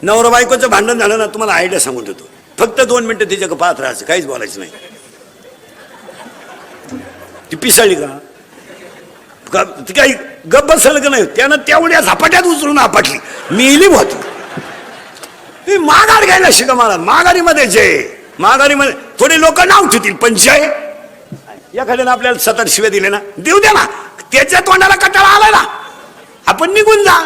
नवरा बायकोचं भांडण झालं ना, तुम्हाला आयडिया सांगून देतो. फक्त 2 मिनिटं तिच्याकडे पाहत राहायचं, काहीच बोलायचं नाही. ती पिसाळी का ती काही गप्प बसलं का नाही, त्यानं तेवढ्या झपाट्यात उचलून आपटली, मिली होती. ती माघार घ्यायला शिका मला. माघारीमध्ये जय, माघारीमध्ये थोडे लोक नाव ठेवतील, पण जय एखाद्यानं आपल्याला 7 शिव्या दिले ना, देऊ द्या ना, त्याच्या तोंडाला कटाळा आला ना, आपण निघून जा.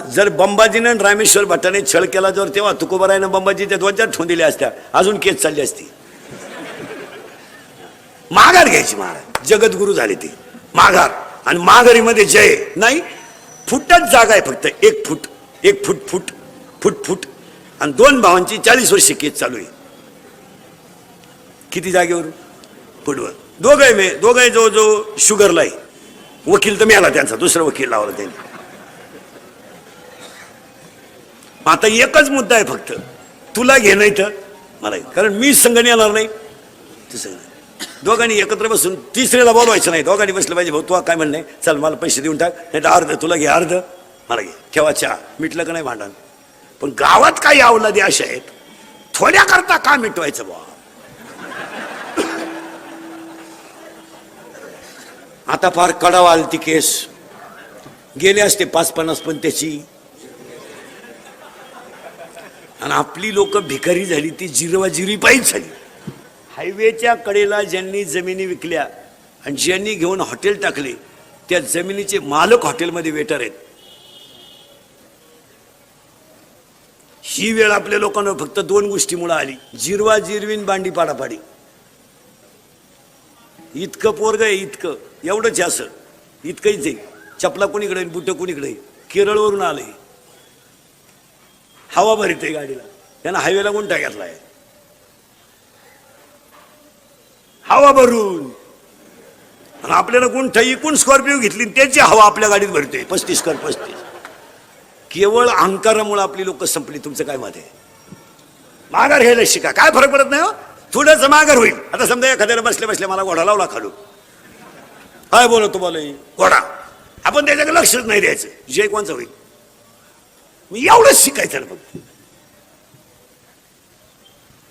जर बंबाजीनं रामेश्वर भट्टाने छळ केला जर, तेव्हा तुकोबरायनं बंबाजीच्या 2-4 ठोन दिल्या असत्या, अजून केस चालली असती. माघार घ्यायची. महाराज जगद्गुरु झाले ते. माघार आणि माघारीमध्ये जय नाही. फुटच जागा आहे फक्त, 1 फूट 1 फूट फूट फूट फूट. आणि 2 भावांची 40 वर्ष केस चालू आहे. किती जागेवर? फुटवर. दोघे जो शुगरला आहे. वकील तर मिळाला त्यांचा, दुसरा वकील लावला त्यांनी. आता एकच मुद्दा आहे फक्त, तुला घे नाही तर मला, कारण मी संघ येणार नाही. दोघांनी एकत्र बसून तिसऱ्याला बोलवायचं नाही. दोघांनी बसलं पाहिजे, भाऊ तू काय म्हणणे, चल मला पैसे देऊन टाक, नाही तर अर्ध तुला घे, अर्ध मला घे, ठेवा चहा. मिटलं का नाही भांडण. पण गावात काही अवलादी अशा आहेत, थोड्या करता का मिटवायचं बा. आता फार कडावा आली ती केस, गेले असते 5-50 पण त्याची. आणि आपली लोक भिकारी झाली, ती जिरवाजिरी पायीच झाली. हायवेच्या कडेला ज्यांनी जमिनी विकल्या आणि ज्यांनी घेऊन हॉटेल टाकले, त्या जमिनीचे मालक हॉटेलमध्ये वेटर आहेत. ही वेळ आपल्या लोकांना फक्त 2 गोष्टीमुळे आली, जिरवा जिरवीन बांडी पाडापाडी. इतकं पोरग आहे, इतकं एवढंच असं, इतकंच आहे. चपला कोणीकडे, बुट कोणीकडे. केरळवरून आलंय, हवा भरीत आहे गाडीला, त्यानं हायवेला गुंठा घेतलाय हवा भरून. आणि आपल्याला गुंठा इकून स्कॉर्पिओ घेतली, त्याची हवा आपल्या गाडीत भरते 35. केवळ अहंकारामुळे आपली लोक संपली. तुमचं काय मत आहे? माघार घ्यायला शिका, काय फरक पडत नाही हो, थोडंच माघार होईल. आता समजा एखाद्याला बसल्या मला घोडा लावला खालू, काय बोलतो घोडा, आपण त्याच्याकडे लक्षच नाही द्यायचं, जय कोणचं होईल. मी एवढंच शिकायचं ना फक्त.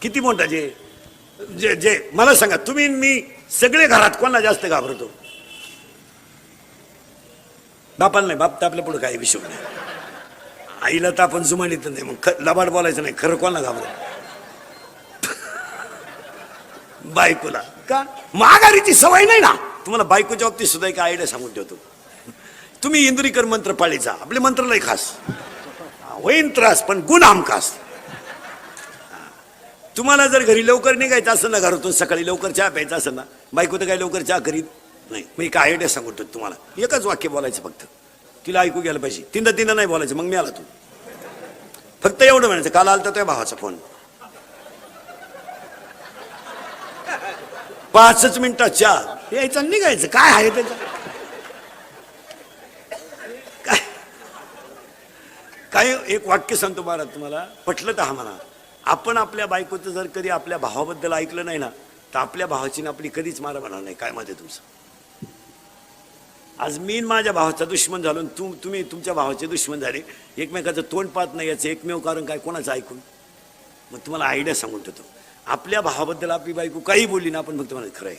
किती मोठा जे जे जे मला सांगा तुम्ही, मी सगळे घरात कोणाला जास्त घाबरतो? बापाला नाही, बाप तर आपल्या पुढे काही विषय नाही. आईला तर आपण जुमानीत नाही, मग लबाड बोलायचं नाही. खरं कोणाला घाबरतो? बायकोला. का? माघारीची सवय नाही ना तुम्हाला. बायकोच्या बाबतीत सुद्धा एक आयडिया सांगून ठेवतो. तुम्ही इंद्रिकर मंत्र पाळीचा, आपले मंत्र लय खास, होईन त्रास पण गुण हमखास. तुम्हाला जर घरी लवकर निघायचं असेल ना, घरातून सकाळी लवकर चहा प्यायचा असेल ना, बायको तर काही लवकर चहा करीत नाही. मी काय आयडिया सांगू तुम्हाला, एकच वाक्य बोलायचं फक्त, तिला ऐकू घ्यायला पाहिजे. 3दा नाही बोलायचं. मग मी आला तू, फक्त एवढं म्हणायचं, काल आलता तुझ्या भावाचा फोन, 5 मिनिटात चहा यायचा, निघायचं. काय आहे त्याचं? काय एक वाक्य सांगतो महाराज तुम्हाला, पटलं तर हा म्हणा. आपण आपल्या बायकोचं जर कधी आपल्या भावाबद्दल ऐकलं नाही ना, तर आपल्या भावाची ना आपली कधीच मारा म्हणणार नाही. काय मध्ये तुमचं? आज मी माझ्या भावाचा दुश्मन झालो, तुम्ही तुमच्या भावाचे दुश्मन झाले, एकमेकाचं तोंड पाहत नाही, याचं एकमेव कारण काय? कोणाचं ऐकून? मग तुम्हाला आयडिया सांगून ठेवतो, आपल्या भावाबद्दल आपली बायको काही बोलली ना, आपण फक्त म्हणाल खरं आहे.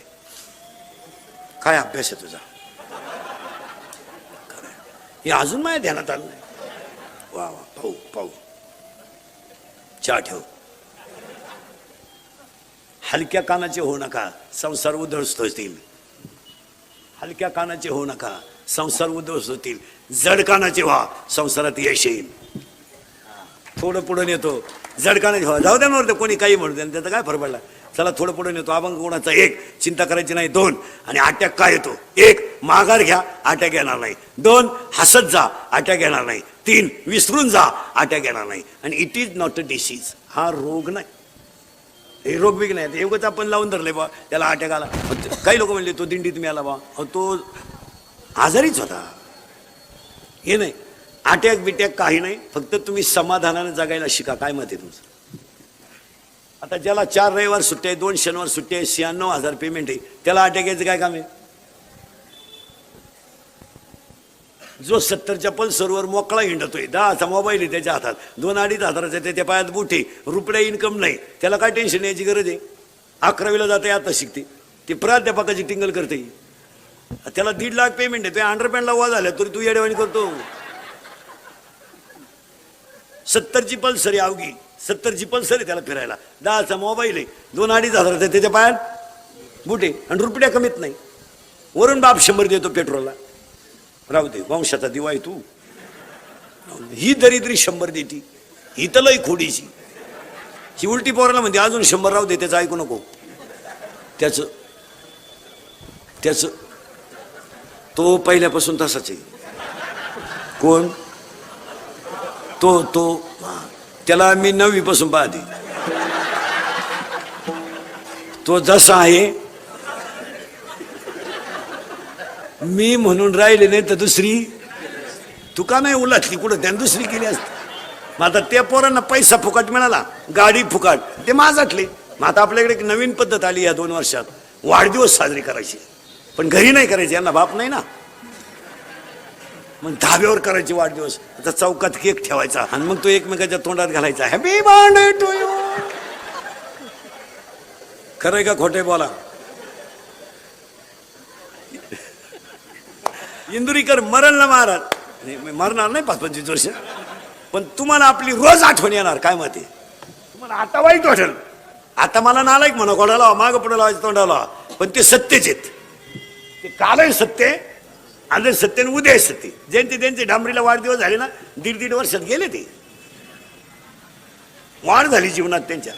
काय अभ्यास आहे तुझा? खरं आहे. हे अजून माझ्या ध्यानात आलं नाही. वा वा, पाहू चहा ठेव. हलक्या कानाचे होऊ नका, संसार उद्ध्वस्त होतील. हलक्या कानाचे होऊ नका, संसार उद्ध्वस्त होतील. जड कानाचे व्हा, संसारात यश येईल. थोडं पुढे नेतो, जड कानाचे व्हा, जाऊ द्या नव्हतं कोणी काही म्हणू द्या, त्याचा काय फरक पडला. चला थोडं पुढे नेतो, अभंग कोणाचा 1, चिंता करायची नाही 2, आणि अटॅक काय येतो? 1 माघार घ्या, अटॅक येणार नाही. 2 हसत जा, अटॅक येणार नाही. 3 विसरून जा, अटॅक येणार नाही. आणि it is not a disease, हा रोग नाही, हे रोग बिग नाही. एवढंच आपण लावून धरले बा, त्याला अटॅक आला. काही लोक म्हणले तो दिंडीत मी आला बा, तो आजारीच होता. हे नाही, अटॅक बिटॅक काही नाही, फक्त तुम्ही समाधानाने जगायला शिका. काय मत आहे तुमचं? आता ज्याला 4 रविवार सुट्टे आहे, 2 शनिवार सुट्टे आहे, 96,000 पेमेंट आहे, त्याला अटॅक यायचं काय काम आहे? जो 70च्या पल्सरवर मोकळा हिंडतोय, 10चा मोबाईल आहे त्याच्या हातात, 2-2.5 हजाराचा त्याच्या पायात बुटे, रुपया इन्कम नाही, त्याला काय टेन्शन यायची गरज आहे? 11वीला जाते, आता शिकते, ती प्राध्यापकाची टिंगल करते, त्याला 1.5 लाख पेमेंट आहे, तुझ्या अंडरपॅन्टला वा झाल्या तरी तू येडेवाणी करतो. 70ची पल्सर आहे अवघी, 70ची पल्सर आहे त्याला फिरायला, 10चा मोबाईल आहे, 2-2.5 हजाराचा त्याच्या पायात बुटे आणि रुपया कमीत नाही, वरून बाप 100 देतो पेट्रोलला. राहू दे, वंशाचा दिवा आहे तू, ही दरिद्री 100 देती, ही तर लई खोडीची, ही उलटी पोराला म्हणते अजून 100 राहू दे, त्याचं ऐकू नको, त्याचं तो पहिल्यापासून तसाच आहे. कोण तो त्याला मी 9वी पासून पाहते, तो जसा आहे मी म्हणून राहिले नाही तर दुसरी तू का नाही उलटली कुठं, त्याने दुसरी केली असते. मग आता त्या पोरांना पैसा फुकट मिळाला, गाडी फुकट, ते माझाटले. मग आता आपल्याकडे एक नवीन पद्धत आली या 2 वर्षात, वाढदिवस साजरी करायची, पण घरी नाही करायची, यांना बाप नाही ना, मग धाब्यावर करायचे वाढदिवस. आता चौकात केक ठेवायचा आणि मग तो एकमेकाच्या तोंडात घालायचा, हॅपी बर्थडे टू यू. खरंय का खोटे बोला? इंदुरीकर मरण ना महाराज, मरणार नाही 5-25 वर्ष, पण तुम्हाला आपली रोज आठवण येणार. काय माहिती तुम्हाला आता वाईट वाटेल, आता मला नालायक म्हणा, कोणाला मागं पुढे लावायचं तोंडाला, पण ते सत्यच आहेत, ते कालही सत्य, आज सत्य आणि उद्या सत्य. त्यांचे डांबरीला वाढदिवस झाले ना, 1.5 वर्षात गेले, ते वाढ झाली जीवनात त्यांच्या.